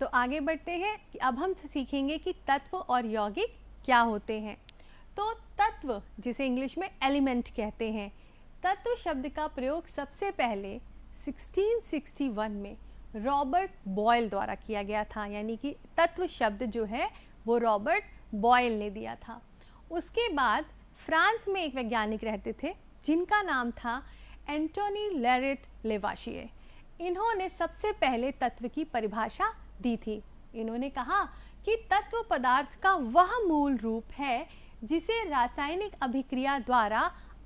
तो आगे बढ़ते हैं कि अब हम सीखेंगे कि तत्व और यौगिक क्या होते हैं। तो तत्व, जिसे इंग्लिश में एलिमेंट कहते हैं, तत्व शब्द का प्रयोग सबसे पहले 1661 में रॉबर्ट बॉयल द्वारा किया गया था। यानी कि तत्व शब्द जो है वो रॉबर्ट बॉयल ने दिया था। उसके बाद फ्रांस में एक वैज्ञानिक रहते थे जिनका नाम था एंटोनी लेरेट लेवाशिए। इन्होंने सबसे पहले तत्व की परिभाषा दी थी। इन्होंने कहा कि तत्व पदार्थ का वह मूल रूप है जिसे रासायनिक अभिक्रिया द्वारा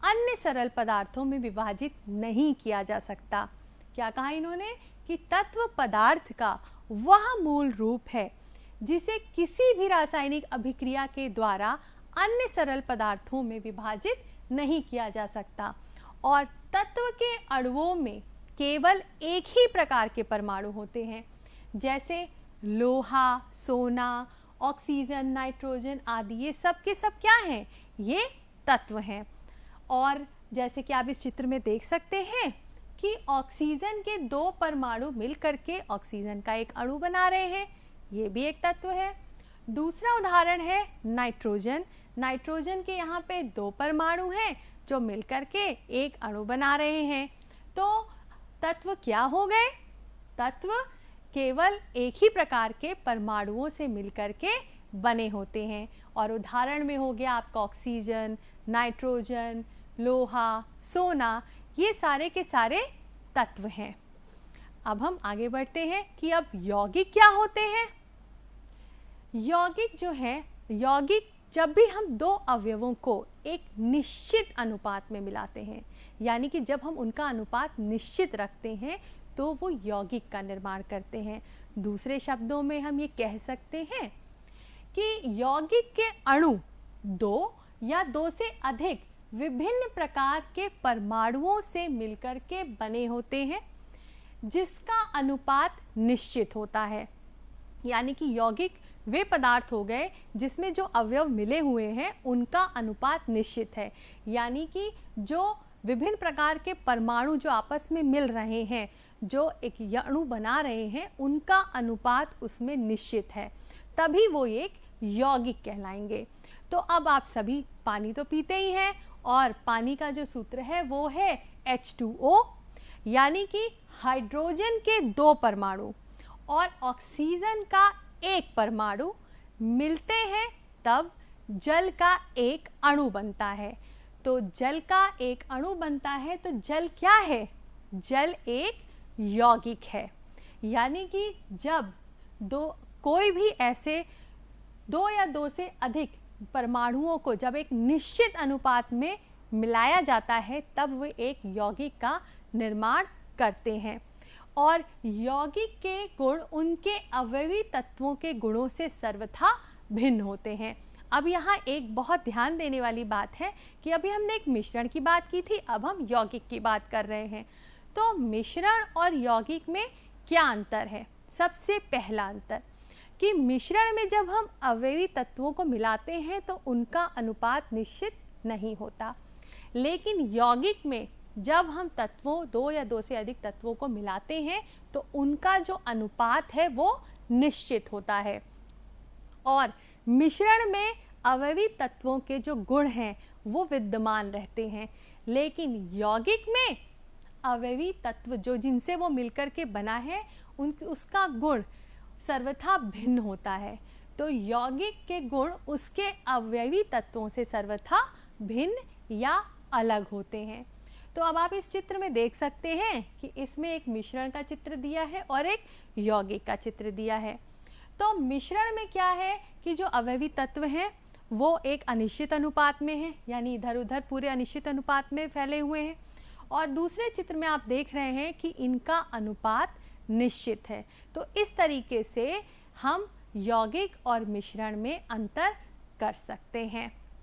अन्य सरल पदार्थों में विभाजित नहीं किया जा सकता। क्या कहा इन्होंने कि तत्व पदार्थ का वह मूल रूप है जिसे किसी भी रासायनिक अभिक्रिया के द्वारा अन्य सरल पदार्थों में विभाजित नहीं किया जा सकता, और तत्व के अणुओं में केवल एक ही प्रकार के परमाणु होते हैं, जैसे लोहा, सोना, ऑक्सीजन, नाइट्रोजन आदि। ये सब के सब क्या हैं? ये तत्व हैं। और जैसे कि आप इस चित्र में देख सकते हैं कि ऑक्सीजन के दो परमाणु मिलकर के ऑक्सीजन का एक अणु बना रहे हैं, ये भी एक तत्व है। दूसरा उदाहरण है नाइट्रोजन। नाइट्रोजन के यहाँ पे दो परमाणु हैं जो मिलकर के एक अणु बना रहे हैं। तो तत्व क्या हो गए? तत्व केवल एक ही प्रकार के परमाणुओं से मिलकर के बने होते हैं। और उदाहरण में हो गया आपका ऑक्सीजन, नाइट्रोजन, लोहा, सोना, ये सारे के सारे तत्व हैं। अब हम आगे बढ़ते हैं कि अब यौगिक क्या होते हैं। यौगिक जो है, यौगिक जब भी हम दो अवयवों को एक निश्चित अनुपात में मिलाते हैं, यानी कि जब हम उनका अनुपात निश्चित रखते हैं तो वो यौगिक का निर्माण करते हैं। दूसरे शब्दों में हम ये कह सकते हैं कि यौगिक के अणु दो या दो से अधिक विभिन्न प्रकार के परमाणुओं से मिलकर के बने होते हैं जिसका अनुपात निश्चित होता है। यानी कि यौगिक वे पदार्थ हो गए जिसमें जो अवयव मिले हुए हैं उनका अनुपात निश्चित है। यानी कि जो विभिन्न प्रकार के परमाणु जो आपस में मिल रहे हैं, जो एक अणु बना रहे हैं, उनका अनुपात उसमें निश्चित है, तभी वो एक यौगिक कहलाएंगे। तो अब आप सभी पानी तो पीते ही हैं, और पानी का जो सूत्र है वो है H2O, यानी कि हाइड्रोजन के दो परमाणु और ऑक्सीजन का एक परमाणु मिलते हैं तब जल का एक अणु बनता है। तो जल का एक अणु बनता है तो जल क्या है? जल एक यौगिक है। यानी कि जब कोई भी ऐसे दो या दो से अधिक परमाणुओं को जब एक निश्चित अनुपात में मिलाया जाता है तब वे एक यौगिक का निर्माण करते हैं। और यौगिक के गुण उनके अवयवी तत्वों के गुणों से सर्वथा भिन्न होते हैं। अब यहाँ एक बहुत ध्यान देने वाली बात है कि अभी हमने एक मिश्रण की बात की थी, अब हम यौगिक की बात कर रहे हैं। तो मिश्रण और यौगिक में क्या अंतर है? सबसे पहला अंतर कि मिश्रण में जब हम अवयवी तत्वों को मिलाते हैं तो उनका अनुपात निश्चित नहीं होता, लेकिन यौगिक में जब हम तत्वों, दो या दो से अधिक तत्वों को मिलाते हैं तो उनका जो अनुपात है वो निश्चित होता है। और मिश्रण में अवयवी तत्वों के जो गुण हैं वो विद्यमान रहते हैं, लेकिन यौगिक में अवयवी तत्व जो जिनसे वो मिलकर के बना है उसका गुण सर्वथा भिन्न होता है। तो यौगिक के गुण उसके अवयवी तत्वों से सर्वथा भिन्न या अलग होते हैं। तो अब आप इस चित्र में देख सकते हैं कि इसमें एक मिश्रण का चित्र दिया है और एक यौगिक का चित्र दिया है। तो मिश्रण में क्या है कि जो अवयवी तत्व हैं वो एक अनिश्चित अनुपात में है, यानी इधर उधर पूरे अनिश्चित अनुपात में फैले हुए हैं, और दूसरे चित्र में आप देख रहे हैं कि इनका अनुपात निश्चित है। तो इस तरीके से हम यौगिक और मिश्रण में अंतर कर सकते हैं।